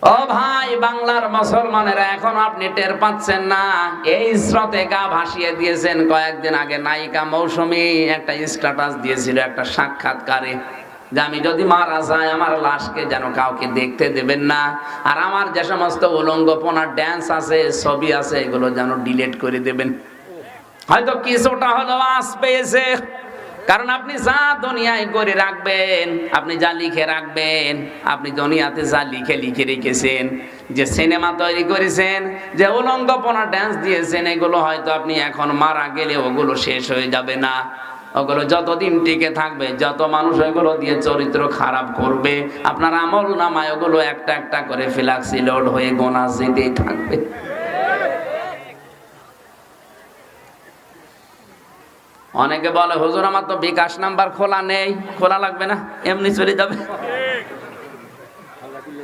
ও ভাই, বাংলার মুসলমানেরা এখনো আপনি টের পাচ্ছেন না? এই স্রোতে গা ভাসিয়ে দিয়েছেন। কয়েকদিন আগে নায়িকা মৌসুমী একটা স্ট্যাটাস দিয়েছিল একটা সাক্ষাৎকারে, যে আমি যদি মারা যাই আমার লাশকে যেন কাউকে দেখতে দেবেন না, আর আমার যে সমস্ত উলঙ্গপনা ড্যান্স আছে, ছবি আছে, এগুলো যেন ডিলিট করে দেবেন। হয়তো কিছুটা হলো আঁচ পেয়েছে, কারণ আপনি যা দুনিয়ায় করে রাখবেন, আপনি যা লিখে রাখবেন, আপনি দুনিয়াতে যা লিখে লিখে রেখেছেন, যে সিনেমা তৈরি করেছেন, যে উলঙ্গপনা ড্যান্স দিয়েছেন, এগুলো হয়তো আপনি এখন মারা গেলে ওগুলো শেষ হয়ে যাবে না। ওগুলো যতদিন টিকে থাকবে, যত মানুষ ওগুলো দিয়ে চরিত্র খারাপ করবে, আপনার আমল নামায় ওগুলো একটা একটা করে ফ্ল্যাক্সি লোড হয়ে গোনা যেতেই থাকবে। অনেকে বলে হুজুর আমার তো বিকাশ নাম্বার খোলা নেই। খোলা লাগবে না, এমনি চলে যাবে।